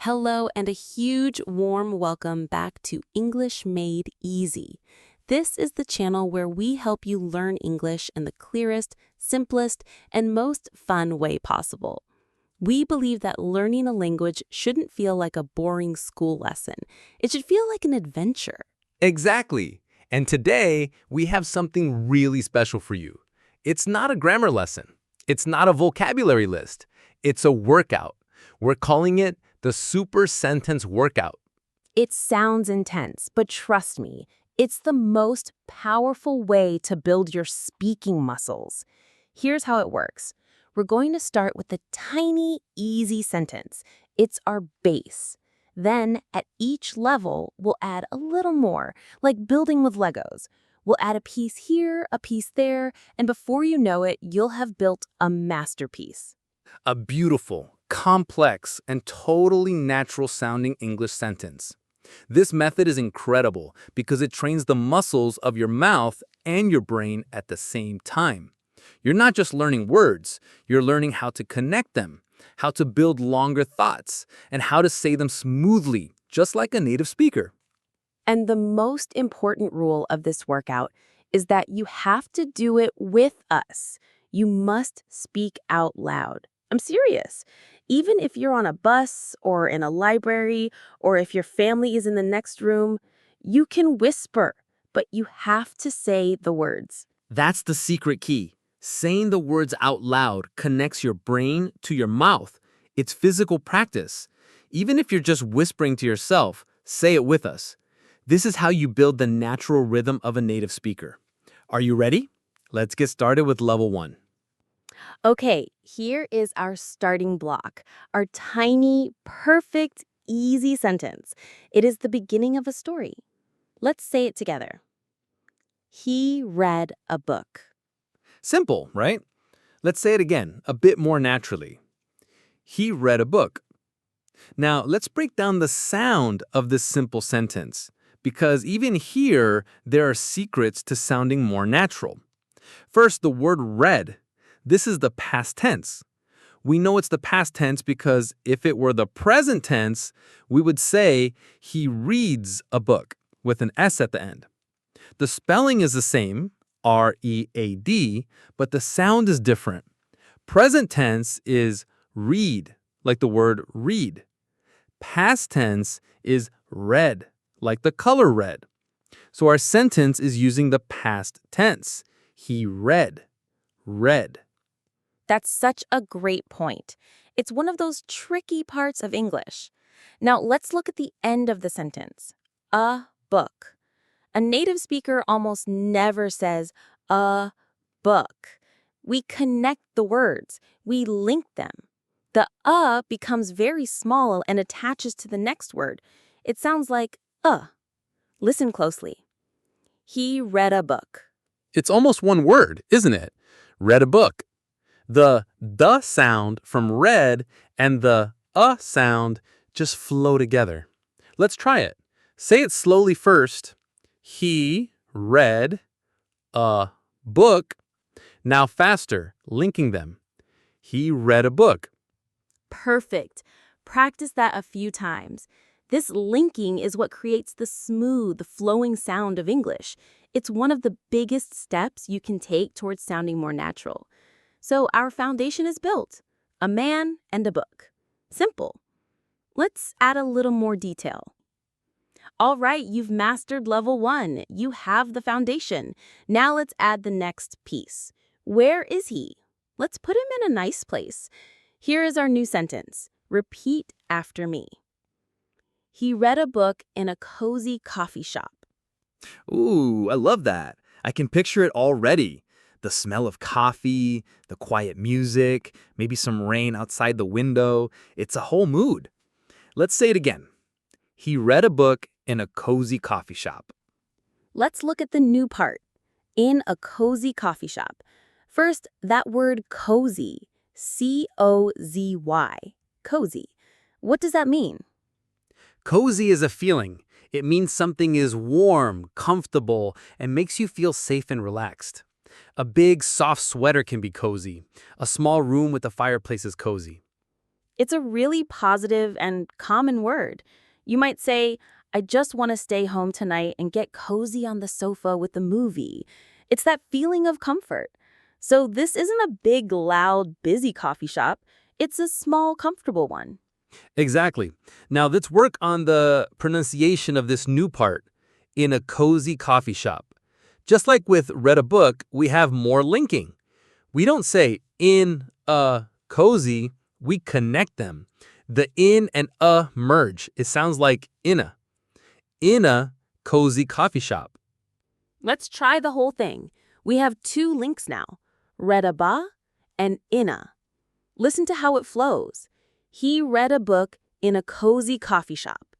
Hello, and a huge warm welcome back to English Made Easy. This is the channel where we help you learn English in the clearest, simplest, and most fun way possible. We believe that learning a language shouldn't feel like a boring school lesson. It should feel like an adventure. Exactly. And today, we have something really special for you. It's not a grammar lesson. It's not a vocabulary list. It's a workout. We're calling it the Super Sentence Workout. It sounds intense, but trust me, it's the most powerful way to build your speaking muscles. Here's how it works. We're going to start with a tiny, easy sentence. It's our base. Then, at each level, we'll add a little more, like building with Legos. We'll add a piece here, a piece there, and before you know it, you'll have built a masterpiece. A beautiful, complex, and totally natural-sounding English sentence. This method is incredible because it trains the muscles of your mouth and your brain at the same time. You're not just learning words, you're learning how to connect them, how to build longer thoughts, and how to say them smoothly, just like a native speaker. And the most important rule of this workout is that you have to do it with us. You must speak out loud. I'm serious. Even if you're on a bus or in a library or if your family is in the next room, you can whisper, but you have to say the words. That's the secret key. Saying the words out loud connects your brain to your mouth. It's physical practice. Even if you're just whispering to yourself, say it with us. This is how you build the natural rhythm of a native speaker. Are you ready? Let's get started with level 1. Okay, here is our starting block, our tiny, perfect, easy sentence. It is the beginning of a story. Let's say it together. He read a book. Simple, right? Let's say it again, a bit more naturally. He read a book. Now, let's break down the sound of this simple sentence, because even here, there are secrets to sounding more natural. First, the word read. This is the past tense. We know it's the past tense because if it were the present tense, we would say he reads a book with an S at the end. The spelling is the same, R-E-A-D, but the sound is different. Present tense is read, like the word read. Past tense is read, like the color red. So our sentence is using the past tense. He read. That's such a great point. It's one of those tricky parts of English. Now, let's look at the end of the sentence. A book. A native speaker almost never says a book. We connect the words. We link them. The becomes very small and attaches to the next word. It sounds like Listen closely. He read a book. It's almost one word, isn't it? Read a book. The sound from read and the sound just flow together. Let's try it. Say it slowly first. He read a book. Now faster, linking them. He read a book. Perfect. Practice that a few times. This linking is what creates the smooth, flowing sound of English. It's one of the biggest steps you can take towards sounding more natural. So our foundation is built. A man and a book. Simple. Let's add a little more detail. All right, you've mastered level 1. You have the foundation. Now let's add the next piece. Where is he? Let's put him in a nice place. Here is our new sentence. Repeat after me. He read a book in a cozy coffee shop. Ooh, I love that. I can picture it already. The smell of coffee, the quiet music, maybe some rain outside the window. It's a whole mood. Let's say it again. He read a book in a cozy coffee shop. Let's look at the new part. In a cozy coffee shop. First, that word cozy. C-O-Z-Y. Cozy. What does that mean? Cozy is a feeling. It means something is warm, comfortable, and makes you feel safe and relaxed. A big, soft sweater can be cozy. A small room with a fireplace is cozy. It's a really positive and common word. You might say, I just want to stay home tonight and get cozy on the sofa with the movie. It's that feeling of comfort. So this isn't a big, loud, busy coffee shop. It's a small, comfortable one. Exactly. Now let's work on the pronunciation of this new part, in a cozy coffee shop. Just like with read a book, we have more linking. We don't say in a cozy, we connect them. The in and a merge. It sounds like in a cozy coffee shop. Let's try the whole thing. We have two links now, read a ba and inna. Listen to how it flows. He read a book in a cozy coffee shop.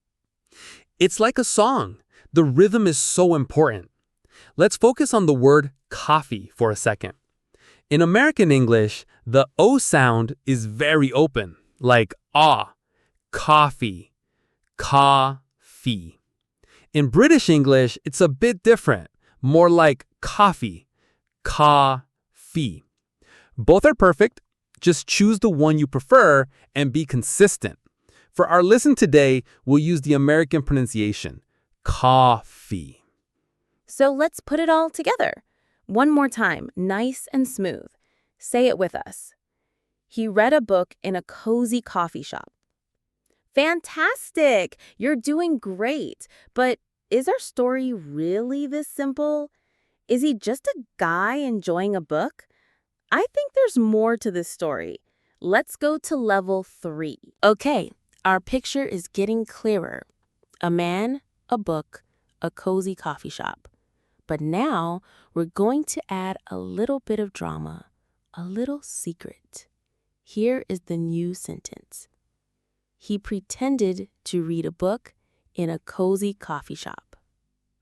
It's like a song. The rhythm is so important. Let's focus on the word coffee for a second. In American English, the O sound is very open, like ah, coffee, coffee. In British English, it's a bit different, more like coffee, coffee. Both are perfect. Just choose the one you prefer and be consistent. For our listen today, we'll use the American pronunciation, coffee. So let's put it all together. One more time, nice and smooth. Say it with us. He read a book in a cozy coffee shop. Fantastic! You're doing great. But is our story really this simple? Is he just a guy enjoying a book? I think there's more to this story. Let's go to level 3. Okay, our picture is getting clearer. A man, a book, a cozy coffee shop. But now we're going to add a little bit of drama, a little secret. Here is the new sentence. He pretended to read a book in a cozy coffee shop.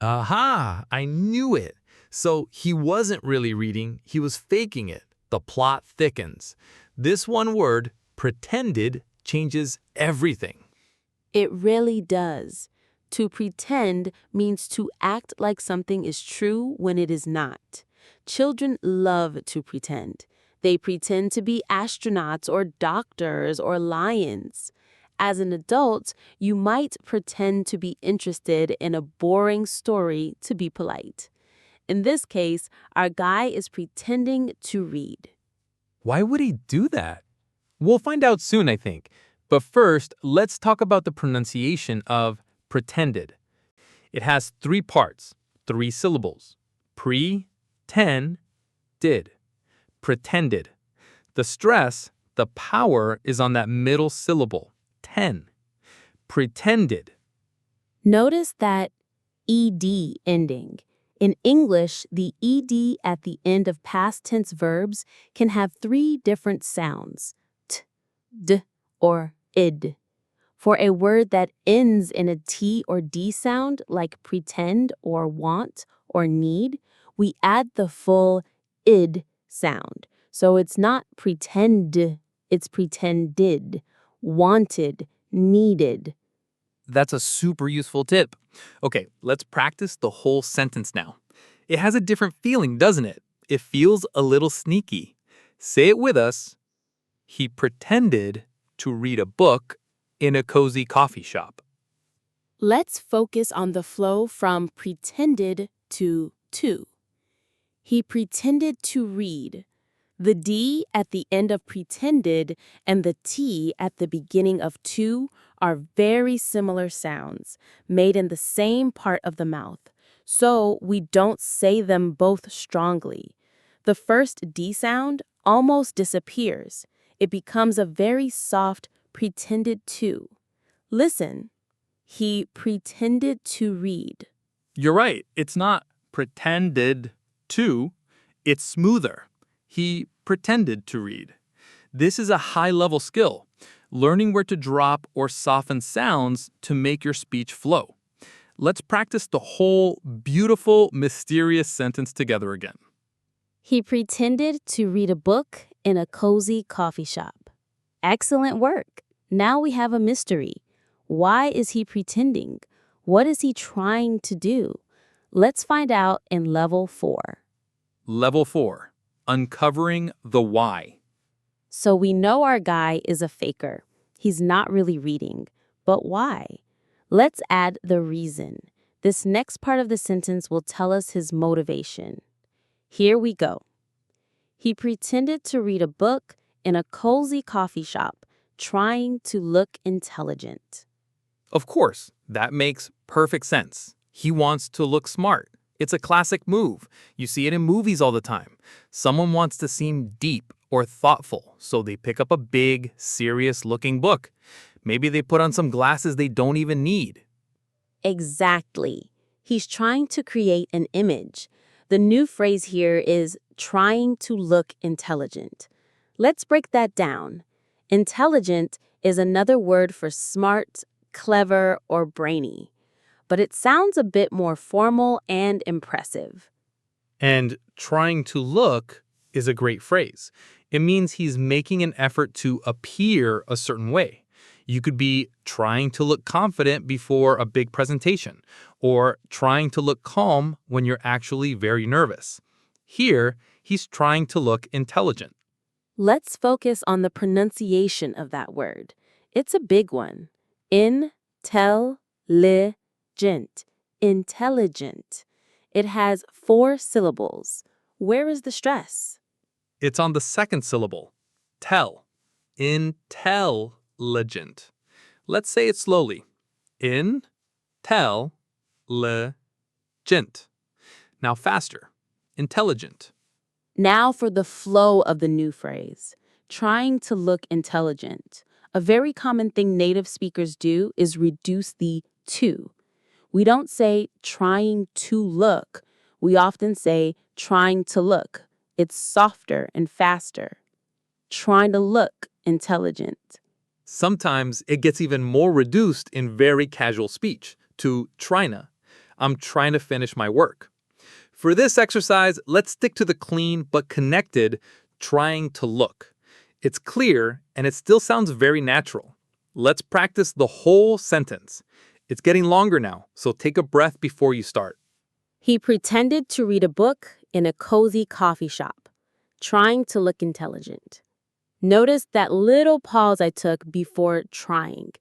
Aha! I knew it. So he wasn't really reading, he was faking it. The plot thickens. This one word, pretended, changes everything. It really does. To pretend means to act like something is true when it is not. Children love to pretend. They pretend to be astronauts or doctors or lions. As an adult, you might pretend to be interested in a boring story to be polite. In this case, our guy is pretending to read. Why would he do that? We'll find out soon, I think. But first, let's talk about the pronunciation of pretended. It has 3 parts, 3 syllables. Pre-ten, did. Pretended. The stress, the power is on that middle syllable, ten. Pretended. Notice that ed ending. In English, the ed at the end of past tense verbs can have 3 different sounds, t, d, or id. For a word that ends in a t or d sound, like pretend or want or need, we add the full id sound. So it's not pretend, it's pretended, wanted, needed. That's a super useful tip. Okay, let's practice the whole sentence now. It has a different feeling, doesn't it? It feels a little sneaky. Say it with us. He pretended to read a book in a cozy coffee shop. Let's focus on the flow from pretended to. He pretended to read. The D at the end of pretended and the T at the beginning of to are very similar sounds, made in the same part of the mouth. So we don't say them both strongly. The first D sound almost disappears. It becomes a very soft pretended to. Listen. He pretended to read. You're right, it's not pretended to, it's smoother. He pretended to read. This is a high-level skill, learning where to drop or soften sounds to make your speech flow. Let's practice the whole beautiful, mysterious sentence together again. He pretended to read a book in a cozy coffee shop. Excellent work. Now we have a mystery. Why is he pretending? What is he trying to do? Let's find out in level 4. Level 4, uncovering the why. So we know our guy is a faker. He's not really reading. But why? Let's add the reason. This next part of the sentence will tell us his motivation. Here we go. He pretended to read a book in a cozy coffee shop, trying to look intelligent. Of course, that makes perfect sense. He wants to look smart. It's a classic move. You see it in movies all the time. Someone wants to seem deep or thoughtful, so they pick up a big, serious-looking book. Maybe they put on some glasses they don't even need. Exactly. He's trying to create an image. The new phrase here is trying to look intelligent. Let's break that down. Intelligent is another word for smart, clever, or brainy, but it sounds a bit more formal and impressive. And trying to look is a great phrase. It means he's making an effort to appear a certain way. You could be trying to look confident before a big presentation, or trying to look calm when you're actually very nervous. Here, he's trying to look intelligent. Let's focus on the pronunciation of that word. It's a big one. Intelligent. Intelligent. It has 4 syllables. Where is the stress? It's on the second syllable. Tell. Intelligent. Let's say it slowly. Intelligent. Now faster. Intelligent. Now for the flow of the new phrase. Trying to look intelligent. A very common thing native speakers do is reduce the to. We don't say trying to look. We often say trying to look. It's softer and faster. Trying to look intelligent. Sometimes it gets even more reduced in very casual speech to tryna. I'm trying to finish my work. For this exercise, let's stick to the clean but connected trying to look. It's clear and it still sounds very natural. Let's practice the whole sentence. It's getting longer now, so take a breath before you start. He pretended to read a book in a cozy coffee shop, trying to look intelligent. Notice that little pause I took before trying.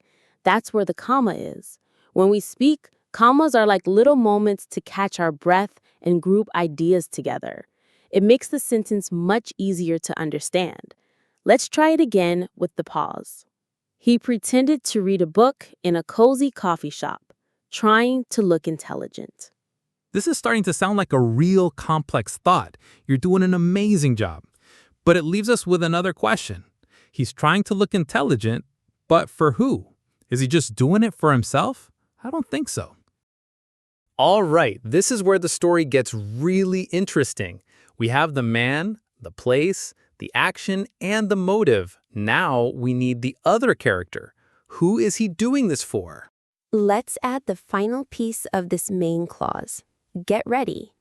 That's where the comma is. When we speak, commas are like little moments to catch our breath and group ideas together. It makes the sentence much easier to understand. Let's try it again with the pause. He pretended to read a book in a cozy coffee shop, trying to look intelligent. This is starting to sound like a real complex thought. You're doing an amazing job. But it leaves us with another question. He's trying to look intelligent, but for who? Is he just doing it for himself? I don't think so. All right, this is where the story gets really interesting. We have the man, the place, the action, and the motive. Now we need the other character. Who is he doing this for? Let's add the final piece of this main clause. Get ready.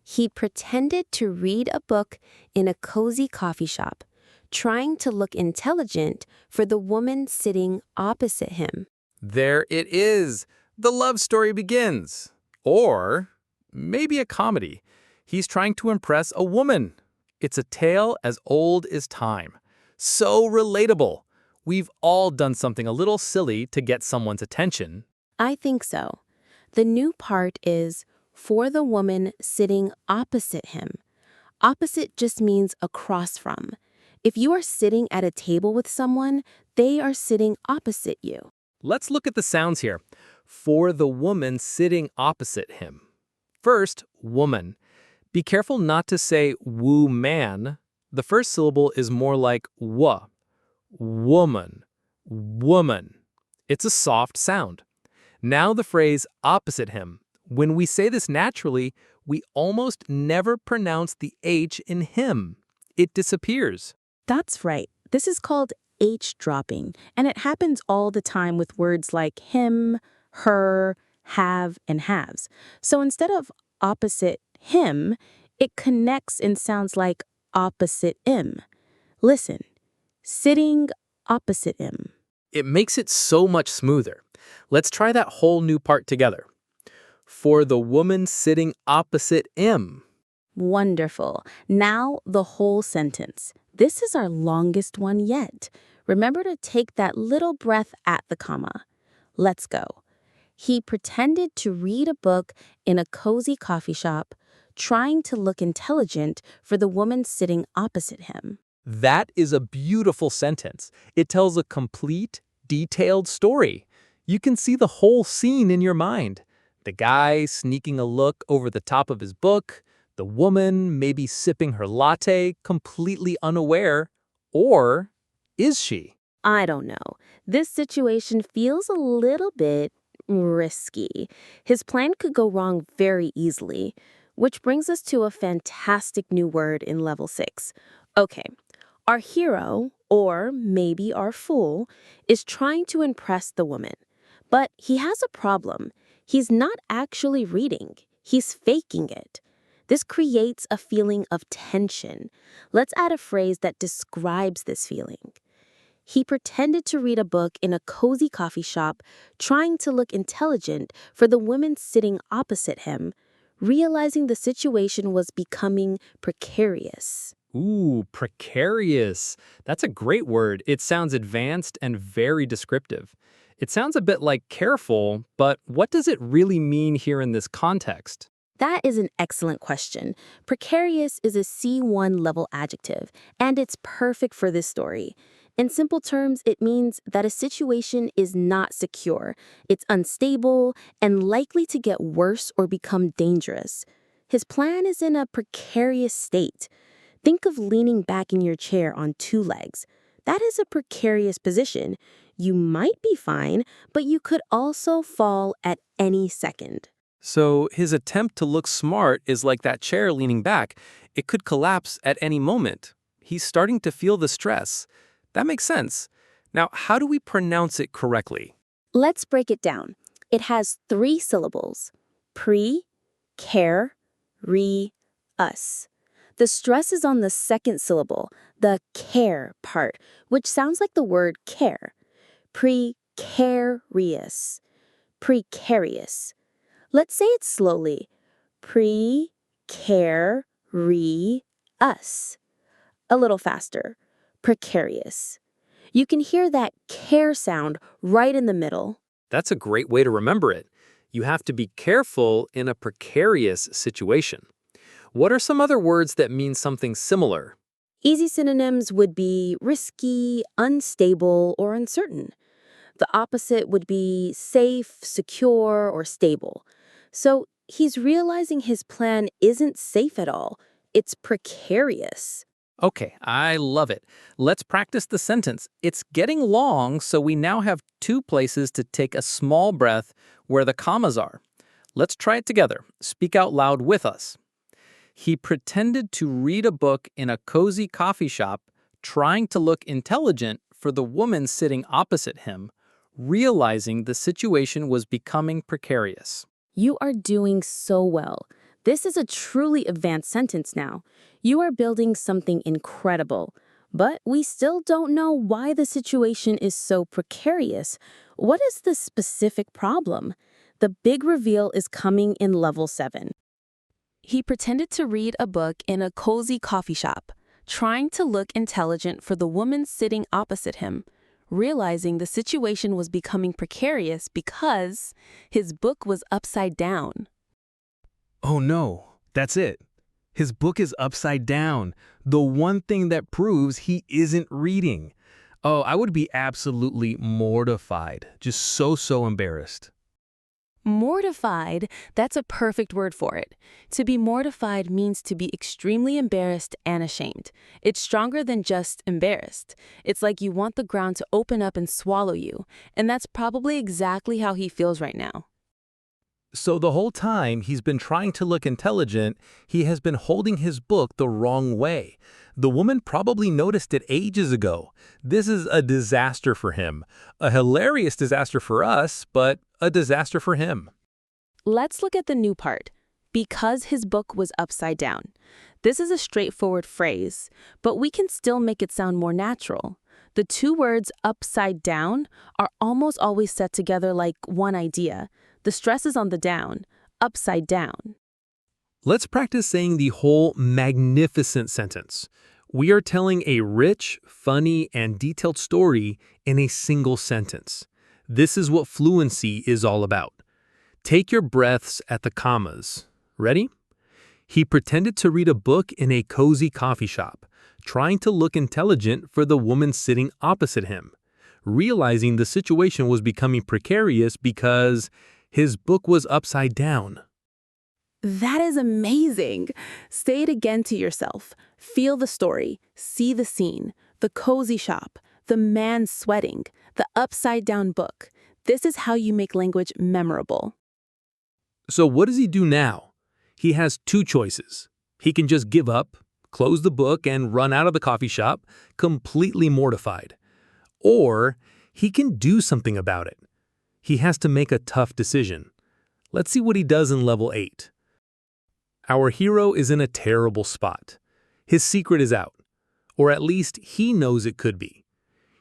He pretended to read a book in a cozy coffee shop, trying to look intelligent for the woman sitting opposite him. There it is. The love story begins. Or maybe a comedy. He's trying to impress a woman. It's a tale as old as time. So relatable. We've all done something a little silly to get someone's attention. I think so. The new part is for the woman sitting opposite him. Opposite just means across from. If you are sitting at a table with someone, they are sitting opposite you. Let's look at the sounds here. For the woman sitting opposite him. First, woman. Be careful not to say woo man. The first syllable is more like wa. Woman. Woman. It's a soft sound. Now the phrase opposite him. When we say this naturally, we almost never pronounce the H in him. It disappears. That's right. This is called H dropping, and it happens all the time with words like him, her, have, and haves. So instead of opposite him, it connects and sounds like opposite him. Listen, sitting opposite him. It makes it so much smoother. Let's try that whole new part together. For the woman sitting opposite him. Wonderful. Now the whole sentence. This is our longest one yet. Remember to take that little breath at the comma. Let's go. He pretended to read a book in a cozy coffee shop, trying to look intelligent for the woman sitting opposite him. That is a beautiful sentence. It tells a complete, detailed story. You can see the whole scene in your mind. The guy sneaking a look over the top of his book, the woman maybe sipping her latte, completely unaware. Or is she? I don't know. This situation feels a little bit risky. His plan could go wrong very easily, which brings us to a fantastic new word in level 6. Okay, our hero, or maybe our fool, is trying to impress the woman. But he has a problem. He's not actually reading. He's faking it. This creates a feeling of tension. Let's add a phrase that describes this feeling. He pretended to read a book in a cozy coffee shop, trying to look intelligent for the woman sitting opposite him, realizing the situation was becoming precarious. Ooh, precarious. That's a great word. It sounds advanced and very descriptive. It sounds a bit like careful, but what does it really mean here in this context? That is an excellent question. Precarious is a C1 level adjective, and it's perfect for this story. In simple terms, it means that a situation is not secure, it's unstable, and likely to get worse or become dangerous. His plan is in a precarious state. Think of leaning back in your chair on two legs. That is a precarious position. You might be fine, but you could also fall at any second. So his attempt to look smart is like that chair leaning back. It could collapse at any moment. He's starting to feel the stress. That makes sense. Now, how do we pronounce it correctly? Let's break it down. It has 3 syllables. Pre, care, re, us. The stress is on the second syllable, the care part, which sounds like the word care. Precarious. Precarious. Let's say it slowly. Pre-care-re-us. A little faster. Precarious. You can hear that care sound right in the middle. That's a great way to remember it. You have to be careful in a precarious situation. What are some other words that mean something similar? Easy synonyms would be risky, unstable, or uncertain. The opposite would be safe, secure, or stable. So he's realizing his plan isn't safe at all. It's precarious. Okay, I love it. Let's practice the sentence. It's getting long, so we now have 2 places to take a small breath where the commas are. Let's try it together. Speak out loud with us. He pretended to read a book in a cozy coffee shop, trying to look intelligent for the woman sitting opposite him, realizing the situation was becoming precarious. You are doing so well. This is a truly advanced sentence now. You are building something incredible. But we still don't know why the situation is so precarious. What is the specific problem? The big reveal is coming in level 7. He pretended to read a book in a cozy coffee shop, trying to look intelligent for the woman sitting opposite him, realizing the situation was becoming precarious because his book was upside down. Oh no, that's it. His book is upside down. The one thing that proves he isn't reading. Oh, I would be absolutely mortified. Just so embarrassed. Mortified, that's a perfect word for it. To be mortified means to be extremely embarrassed and ashamed. It's stronger than just embarrassed. It's like you want the ground to open up and swallow you, and that's probably exactly how he feels right now. So the whole time he's been trying to look intelligent, he has been holding his book the wrong way. The woman probably noticed it ages ago. This is a disaster for him. A hilarious disaster for us, but a disaster for him. Let's look at the new part. Because his book was upside down. This is a straightforward phrase, but we can still make it sound more natural. The 2 words upside down are almost always set together like one idea. The stress is on the down, upside down. Let's practice saying the whole magnificent sentence. We are telling a rich, funny, and detailed story in a single sentence. This is what fluency is all about. Take your breaths at the commas. Ready? He pretended to read a book in a cozy coffee shop, trying to look intelligent for the woman sitting opposite him, realizing the situation was becoming precarious because his book was upside down. That is amazing. Say it again to yourself. Feel the story, see the scene, the cozy shop, the man sweating, the upside-down book. This is how you make language memorable. So what does he do now? He has two choices. He can just give up, close the book, and run out of the coffee shop, completely mortified. Or he can do something about it. He has to make a tough decision. Let's see what he does in level 8. Our hero is in a terrible spot. His secret is out, or at least he knows it could be.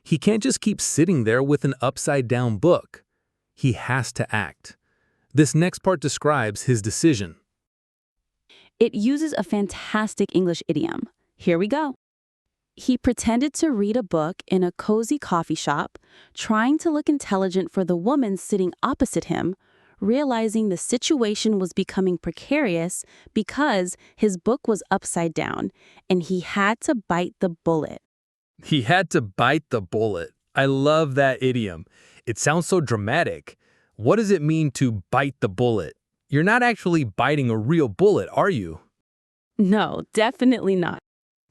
He can't just keep sitting there with an upside-down book. He has to act. This next part describes his decision. It uses a fantastic English idiom. Here we go. He pretended to read a book in a cozy coffee shop, trying to look intelligent for the woman sitting opposite him, realizing the situation was becoming precarious because his book was upside down, and he had to bite the bullet. He had to bite the bullet. I love that idiom. It sounds so dramatic. What does it mean to bite the bullet? You're not actually biting a real bullet, are you? No, definitely not.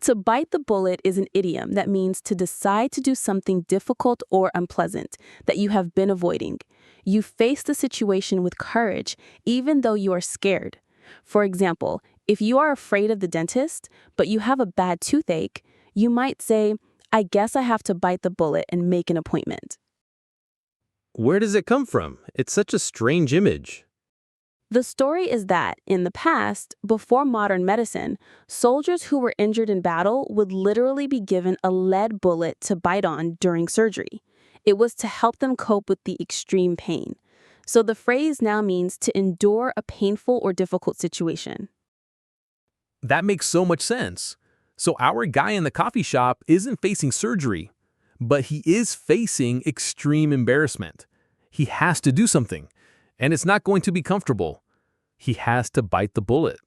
To bite the bullet is an idiom that means to decide to do something difficult or unpleasant that you have been avoiding. You face the situation with courage, even though you are scared. For example, if you are afraid of the dentist, but you have a bad toothache, you might say, "I guess I have to bite the bullet and make an appointment." Where does it come from? It's such a strange image. The story is that, in the past, before modern medicine, soldiers who were injured in battle would literally be given a lead bullet to bite on during surgery. It was to help them cope with the extreme pain. So the phrase now means to endure a painful or difficult situation. That makes so much sense. So our guy in the coffee shop isn't facing surgery, but he is facing extreme embarrassment. He has to do something, and it's not going to be comfortable. He has to bite the bullet.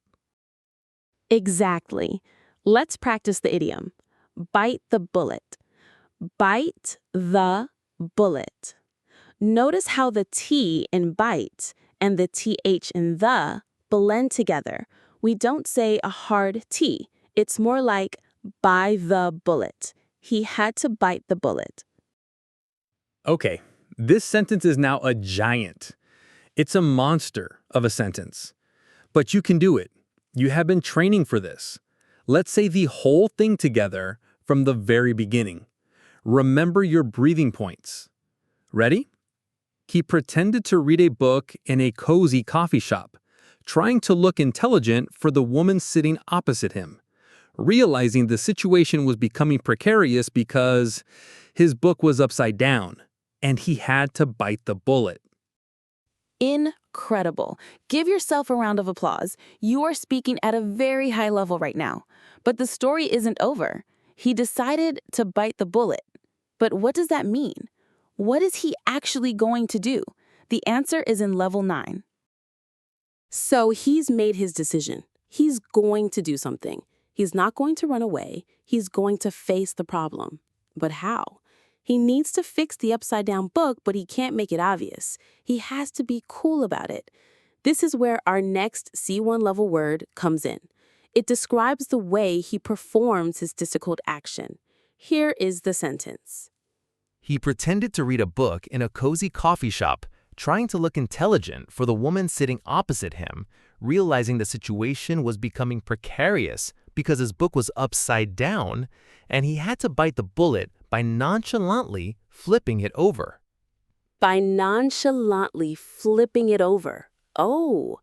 Exactly. Let's practice the idiom. Bite the bullet. Bite the bullet. Notice how the T in bite and the TH in the blend together. We don't say a hard T. It's more like by the bullet. He had to bite the bullet. Okay, this sentence is now a giant. It's a monster of a sentence. But you can do it. You have been training for this. Let's say the whole thing together from the very beginning. Remember your breathing points. Ready? He pretended to read a book in a cozy coffee shop, trying to look intelligent for the woman sitting opposite him, realizing the situation was becoming precarious because his book was upside down, and he had to bite the bullet. Incredible. Give yourself a round of applause. You are speaking at a very high level right now. But the story isn't over. He decided to bite the bullet. But what does that mean? What is he actually going to do? The answer is in level 9. So he's made his decision. He's going to do something. He's not going to run away. He's going to face the problem. But how? He needs to fix the upside-down book, but he can't make it obvious. He has to be cool about it. This is where our next C1 level word comes in. It describes the way he performs his difficult action. Here is the sentence. He pretended to read a book in a cozy coffee shop, trying to look intelligent for the woman sitting opposite him, realizing the situation was becoming precarious because his book was upside down, and he had to bite the bullet by nonchalantly flipping it over. By nonchalantly flipping it over. Oh,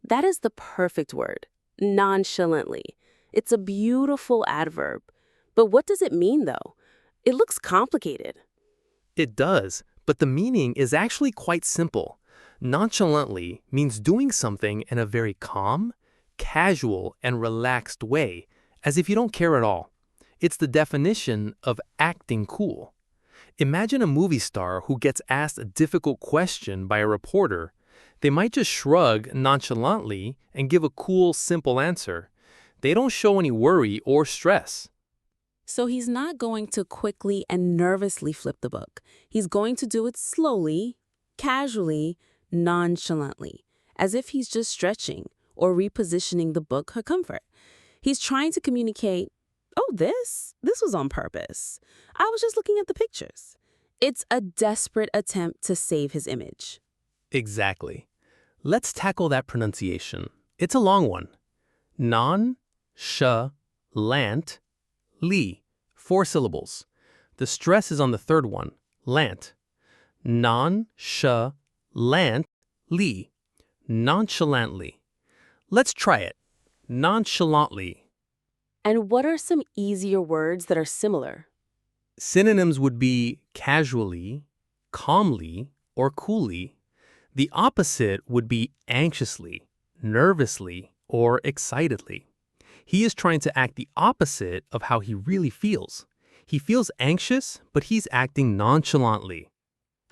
that is the perfect word. Nonchalantly. It's a beautiful adverb. But what does it mean, though? It looks complicated. It does, but the meaning is actually quite simple. Nonchalantly means doing something in a very calm, casual, and relaxed way, as if you don't care at all. It's the definition of acting cool. Imagine a movie star who gets asked a difficult question by a reporter. They might just shrug nonchalantly and give a cool, simple answer. They don't show any worry or stress. So he's not going to quickly and nervously flip the book. He's going to do it slowly, casually, nonchalantly, as if he's just stretching or repositioning the book for comfort. He's trying to communicate, oh, this was on purpose. I was just looking at the pictures. It's a desperate attempt to save his image. Exactly. Let's tackle that pronunciation. It's a long one. Non-sh-lant-ly. 4 syllables. The stress is on the third one, lant. Non-sh-lant-ly. Nonchalantly. Let's try it. Nonchalantly. And what are some easier words that are similar? Synonyms would be casually, calmly, or coolly. The opposite would be anxiously, nervously, or excitedly. He is trying to act the opposite of how he really feels. He feels anxious, but he's acting nonchalantly.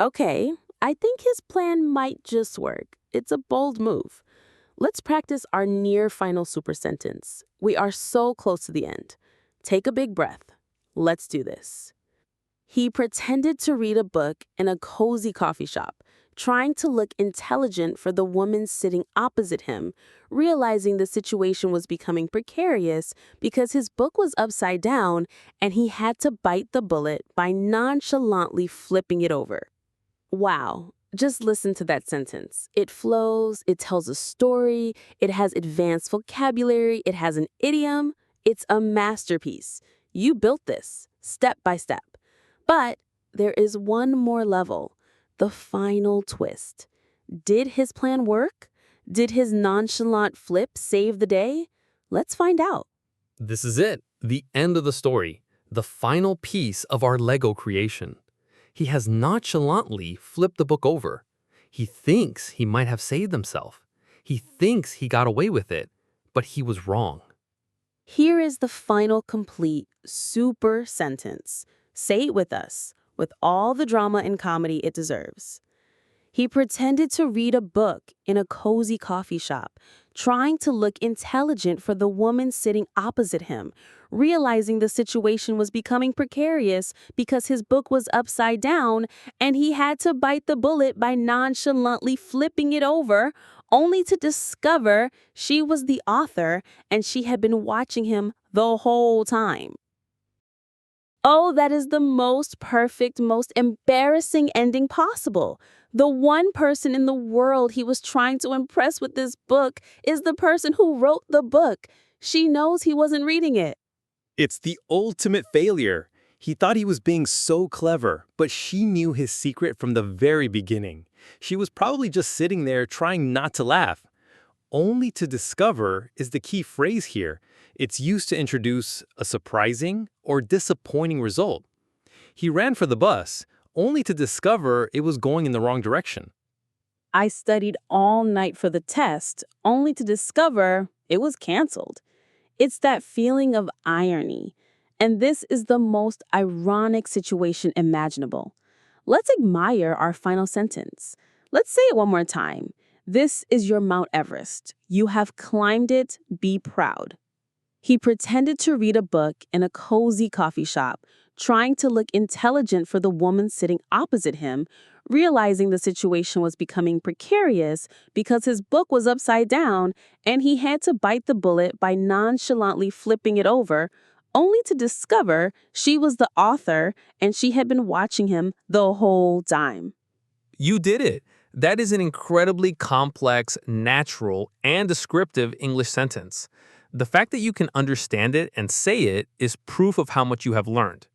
Okay, I think his plan might just work. It's a bold move. Let's practice our near final super sentence. We are so close to the end. Take a big breath. Let's do this. He pretended to read a book in a cozy coffee shop, trying to look intelligent for the woman sitting opposite him, realizing the situation was becoming precarious because his book was upside down and he had to bite the bullet by nonchalantly flipping it over. Wow. Just listen to that sentence. It flows, it tells a story, it has advanced vocabulary, it has an idiom. It's a masterpiece. You built this, step by step. But there is one more level, the final twist. Did his plan work? Did his nonchalant flip save the day? Let's find out. This is it, the end of the story, the final piece of our Lego creation. He has nonchalantly flipped the book over. He thinks he might have saved himself. He thinks he got away with it, but he was wrong. Here is the final complete super sentence. Say it with us, with all the drama and comedy it deserves. He pretended to read a book in a cozy coffee shop, trying to look intelligent for the woman sitting opposite him, realizing the situation was becoming precarious because his book was upside down and he had to bite the bullet by nonchalantly flipping it over, only to discover she was the author and she had been watching him the whole time. Oh, that is the most perfect, most embarrassing ending possible. The one person in the world he was trying to impress with this book is the person who wrote the book. She knows he wasn't reading it. It's the ultimate failure. He thought he was being so clever, but she knew his secret from the very beginning. She was probably just sitting there trying not to laugh. Only to discover is the key phrase here. It's used to introduce a surprising or disappointing result. He ran for the bus, only to discover it was going in the wrong direction. I studied all night for the test, only to discover it was canceled. It's that feeling of irony. And this is the most ironic situation imaginable. Let's admire our final sentence. Let's say it one more time. This is your Mount Everest. You have climbed it. Be proud. He pretended to read a book in a cozy coffee shop, trying to look intelligent for the woman sitting opposite him, realizing the situation was becoming precarious because his book was upside down and he had to bite the bullet by nonchalantly flipping it over, only to discover she was the author and she had been watching him the whole time. You did it. That is an incredibly complex, natural, and descriptive English sentence. The fact that you can understand it and say it is proof of how much you have learned.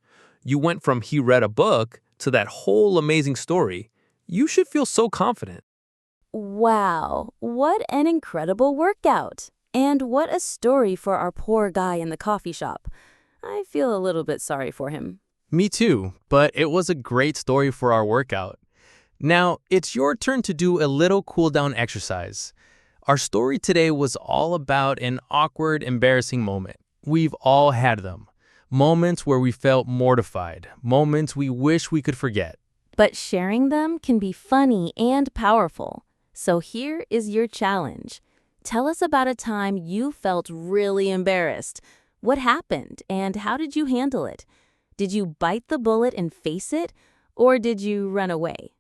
You went from he read a book to that whole amazing story. You should feel so confident. Wow, what an incredible workout. And what a story for our poor guy in the coffee shop. I feel a little bit sorry for him. Me too, but it was a great story for our workout. Now, it's your turn to do a little cool-down exercise. Our story today was all about an awkward, embarrassing moment. We've all had them. Moments where we felt mortified, moments we wish we could forget. But sharing them can be funny and powerful. So here is your challenge. Tell us about a time you felt really embarrassed. What happened and how did you handle it? Did you bite the bullet and face it, or did you run away?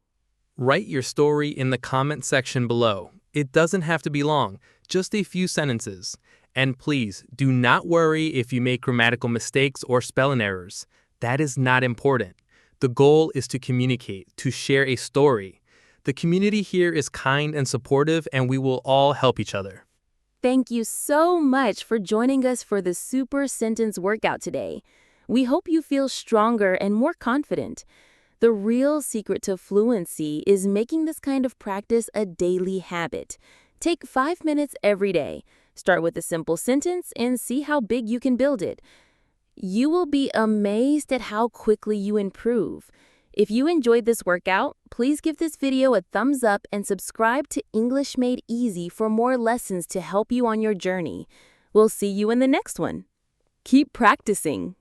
Write your story in the comment section below. It doesn't have to be long, just a few sentences. And please, do not worry if you make grammatical mistakes or spelling errors. That is not important. The goal is to communicate, to share a story. The community here is kind and supportive, and we will all help each other. Thank you so much for joining us for the Super Sentence Workout today. We hope you feel stronger and more confident. The real secret to fluency is making this kind of practice a daily habit. Take 5 minutes every day. Start with a simple sentence and see how big you can build it. You will be amazed at how quickly you improve. If you enjoyed this workout, please give this video a thumbs up and subscribe to English Made Easy for more lessons to help you on your journey. We'll see you in the next one. Keep practicing.